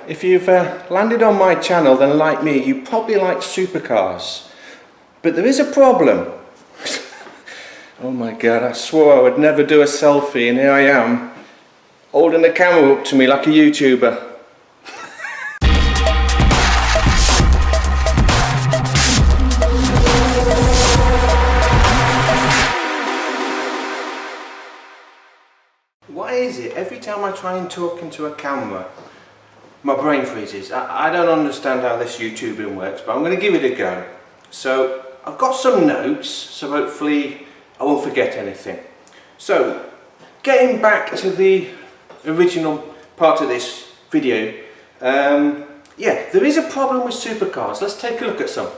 if you've landed on my channel, then like me, you probably like supercars. But there is a problem. Oh my god, I swore I would never do a selfie, and here I am, holding the camera up to me like a YouTuber. Why is it every time I try and talk into a camera, my brain freezes? I don't understand how this YouTubing works, but I'm going to give it a go. So I've got some notes, so hopefully I won't forget anything. So getting back to the original part of this video, yeah, there is a problem with supercars. Let's take a look at some.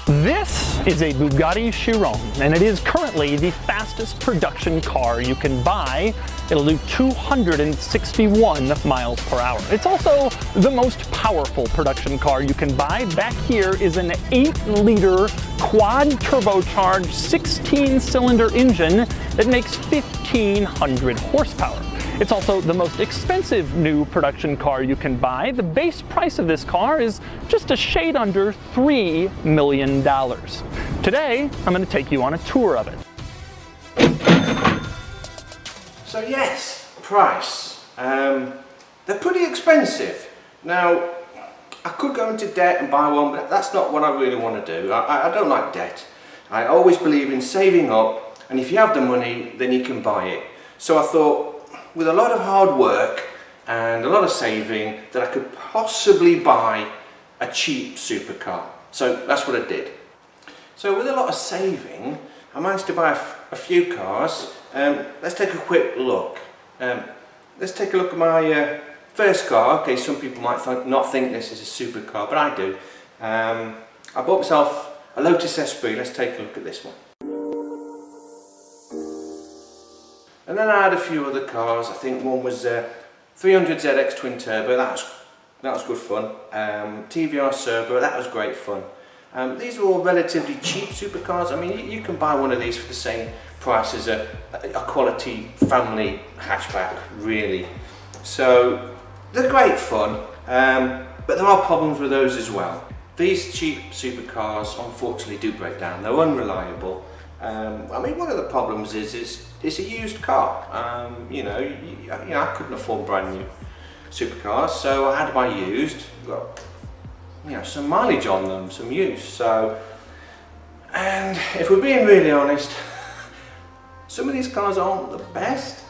This is a Bugatti Chiron, and it is currently the fastest production car you can buy. It'll do 261 miles per hour. It's also the most powerful production car you can buy. Back here is an 8-liter quad turbocharged 16-cylinder engine that makes 1,500 horsepower. It's also the most expensive new production car you can buy. The base price of this car is just a shade under $3 million. Today, I'm going to take you on a tour of it. So yes, price. They're pretty expensive. Now, I could go into debt and buy one, but that's not what I really want to do. I don't like debt. I always believe in saving up, and if you have the money, then you can buy it. So I thought, with a lot of hard work and a lot of saving, that I could possibly buy a cheap supercar. So that's what I did. So with a lot of saving, I managed to buy a few cars. Let's take a quick look. Let's take a look at my first car. Okay, some people might not think this is a supercar, but I do. I bought myself a Lotus Esprit. Let's take a look at this one. And then I had a few other cars. I think one was 300ZX twin turbo. That was good fun. TVR Cerberus. That was great fun. These are all relatively cheap supercars. I mean, you can buy one of these for the same price as a quality family hatchback, really. So they're great fun, but there are problems with those as well. These cheap supercars unfortunately do break down. They're unreliable. I mean, one of the problems is it's a used car. You know, I couldn't afford brand new supercars, so I had to buy used. Got, you know, some mileage on them, some use. So, and if we're being really honest, some of these cars aren't the best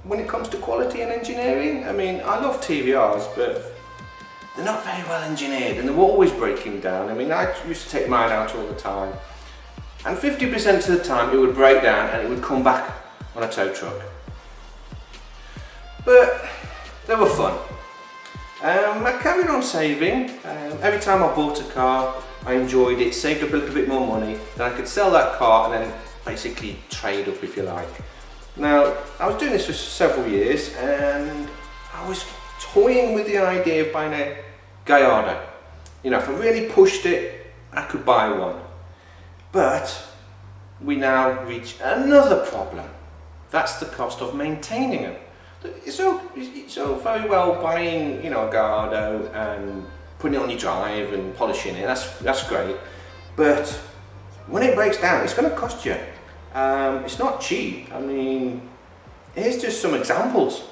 when it comes to quality and engineering. I mean, I love TVRs, but they're not very well engineered, and they're always breaking down. I mean, I used to take mine out all the time, and 50% of the time it would break down and it would come back on a tow truck. But they were fun. I carried on saving. Every time I bought a car, I enjoyed it, saved up a little bit more money, then I could sell that car and then basically trade up, if you like. Now, I was doing this for several years, and I was toying with the idea of buying a Gallardo. You know, if I really pushed it, I could buy one. But we now reach another problem. That's the cost of maintaining them. It's all very well buying, you know, a Gallardo and putting it on your drive and polishing it. That's great. But when it breaks down, it's going to cost you. It's not cheap. I mean, here's just some examples.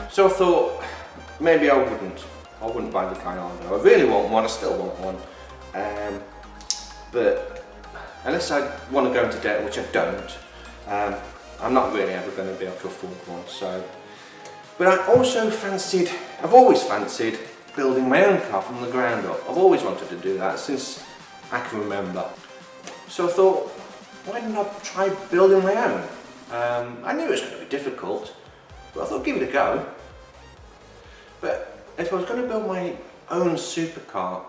So I thought maybe I wouldn't buy the Gallardo. I really want one, I still want one. But unless I want to go into debt, which I don't, I'm not really ever going to be able to afford one. So, but I've always fancied building my own car from the ground up. I've always wanted to do that since I can remember. So I thought, why not try building my own? I knew it was going to be difficult, but I thought give it a go. But if I was going to build my own supercar,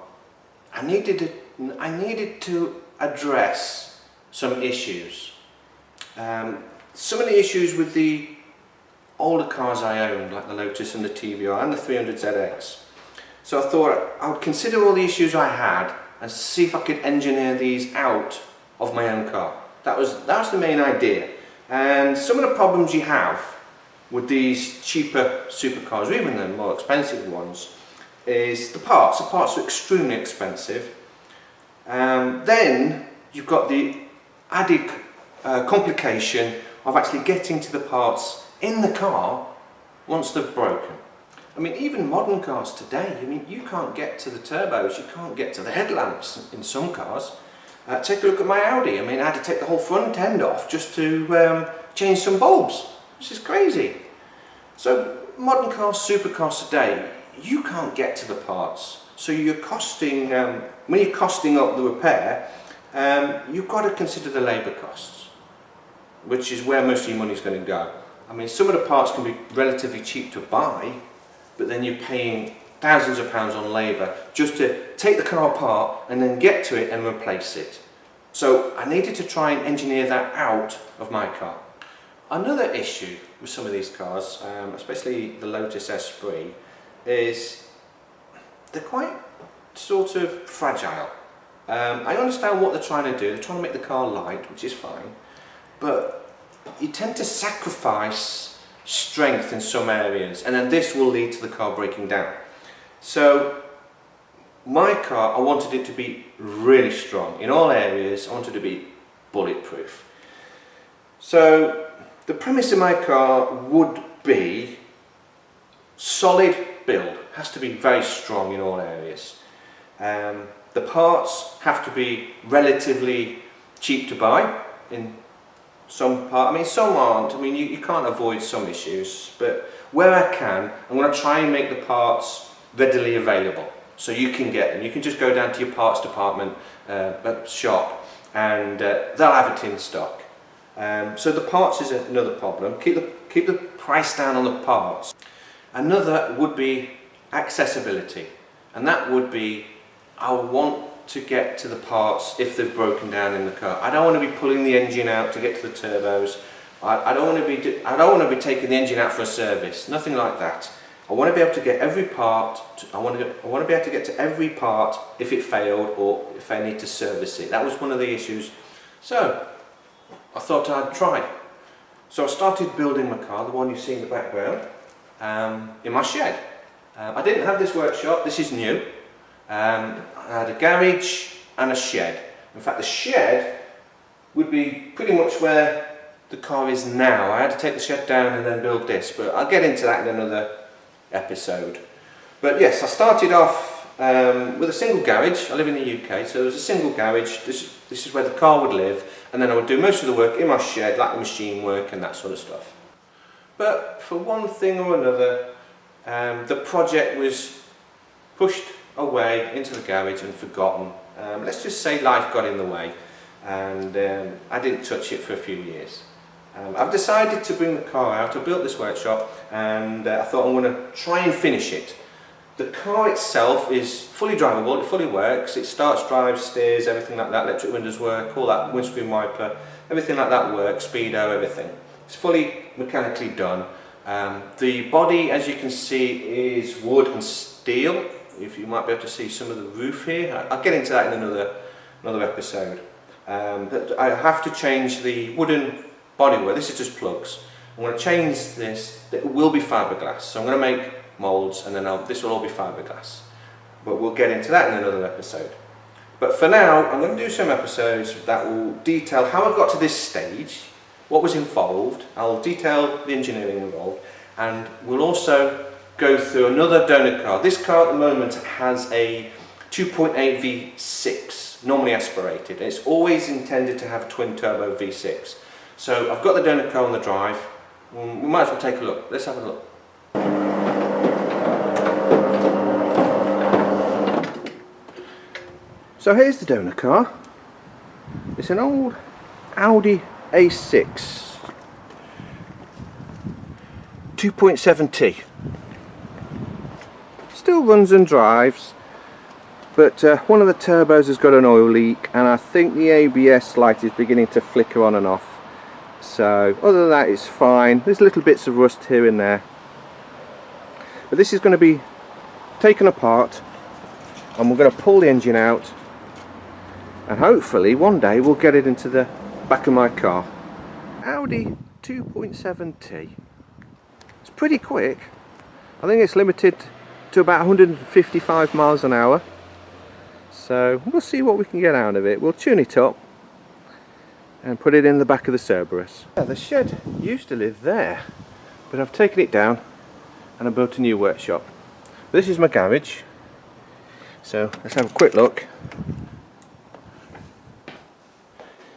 I needed to address some issues. Some of the issues with the older cars I owned, like the Lotus and the TVR and the 300ZX. So I thought I would consider all the issues I had and see if I could engineer these out of my own car. That was the main idea. And some of the problems you have with these cheaper supercars, or even the more expensive ones, is the parts. The parts are extremely expensive. Then you've got the added complication of actually getting to the parts in the car once they've broken. I mean, even modern cars today, I mean, you can't get to the turbos, you can't get to the headlamps in some cars. Take a look at my Audi. I mean, I had to take the whole front end off just to change some bulbs, which is crazy. So modern cars, supercars today, you can't get to the parts. So you're costing, when you're costing up the repair, you've got to consider the labour costs, which is where most of your money is going to go. I mean, some of the parts can be relatively cheap to buy, but then you're paying thousands of pounds on labour just to take the car apart and then get to it and replace it. So I needed to try and engineer that out of my car. Another issue with some of these cars, especially the Lotus Esprit, is they're quite sort of fragile. I understand what they're trying to do. They're trying to make the car light, which is fine, but you tend to sacrifice strength in some areas, and then this will lead to the car breaking down. So my car, I wanted it to be really strong in all areas. I wanted it to be bulletproof. So the premise of my car would be solid build, has to be very strong in all areas. The parts have to be relatively cheap to buy in some part. I mean, some aren't. I mean, you can't avoid some issues, but where I can, I'm going to try and make the parts readily available, so you can get them. You can just go down to your parts department shop, and they'll have it in stock. So the parts is another problem. Keep the price down on the parts. Another would be accessibility, and that would be I want to get to the parts if they've broken down in the car. I don't want to be pulling the engine out to get to the turbos. I don't want to be taking the engine out for a service. Nothing like that. I want to be able to get every part. I want to be able to get to every part if it failed or if I need to service it. That was one of the issues. So I thought I'd try. So I started building my car, the one you see in the background, in my shed. I didn't have this workshop. This is new. I had a garage and a shed. In fact, the shed would be pretty much where the car is now. I had to take the shed down and then build this, but I'll get into that in another episode. But yes, I started off with a single garage. I live in the UK, so there was a single garage. This is where the car would live, and then I would do most of the work in my shed, like the machine work and that sort of stuff. But for one thing or another, the project was pushed away into the garage and forgotten. Let's just say life got in the way, and I didn't touch it for a few years. I've decided to bring the car out. I built this workshop, and I thought I'm going to try and finish it. The car itself is fully drivable, it fully works. It starts, drives, steers, everything like that. Electric windows work, all that, windscreen wiper, everything like that works, speedo, everything. It's fully mechanically done. The body, as you can see, is wood and steel. if you might be able to see some of the roof here. I'll get into that in another episode. But I have to change the wooden bodywork. This is just plugs. I'm going to change this. It will be fiberglass, so I'm going to make moulds, and then this will all be fiberglass. But we'll get into that in another episode. But for now, I'm going to do some episodes that will detail how I got to this stage, what was involved. I'll detail the engineering involved, and we'll also go through another donor car. This car at the moment has a 2.8 V6, normally aspirated. It's always intended to have a twin turbo V6. So I've got the donor car on the drive. We might as well take a look. Let's have a look. So here's the donor car. It's an old Audi A6 2.7T. Still runs and drives, but one of the turbos has got an oil leak, and I think the ABS light is beginning to flicker on and off. So other than that, it's fine. There's little bits of rust here and there, but this is going to be taken apart, and we're going to pull the engine out, and hopefully one day we'll get it into the back of my car. Audi 2.7T. It's pretty quick. I think it's limited to about 155 miles an hour. So we'll see what we can get out of it. We'll tune it up and put it in the back of the Cerberus. Yeah, the shed used to live there, but I've taken it down and I built a new workshop. This is my garage. So let's have a quick look.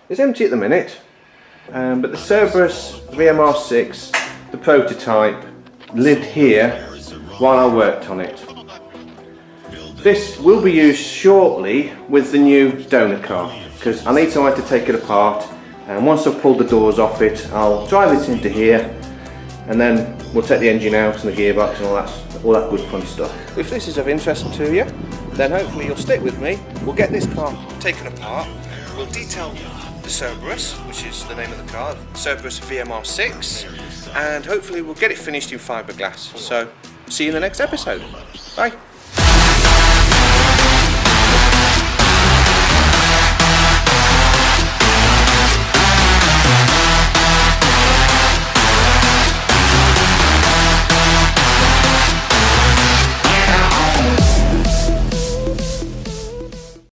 It's empty at the minute, but the Cerberus VMR6, the prototype, lived here while I worked on it. This will be used shortly with the new donor car, because I need somewhere to take it apart, and once I've pulled the doors off it, I'll drive it into here, and then we'll take the engine out and the gearbox and all that good fun stuff. If this is of interest to you, then hopefully you'll stick with me. We'll get this car taken apart, we'll detail the Cerberus, which is the name of the car, Cerberus VMR6, and hopefully we'll get it finished in fiberglass. So see you in the next episode. Bye.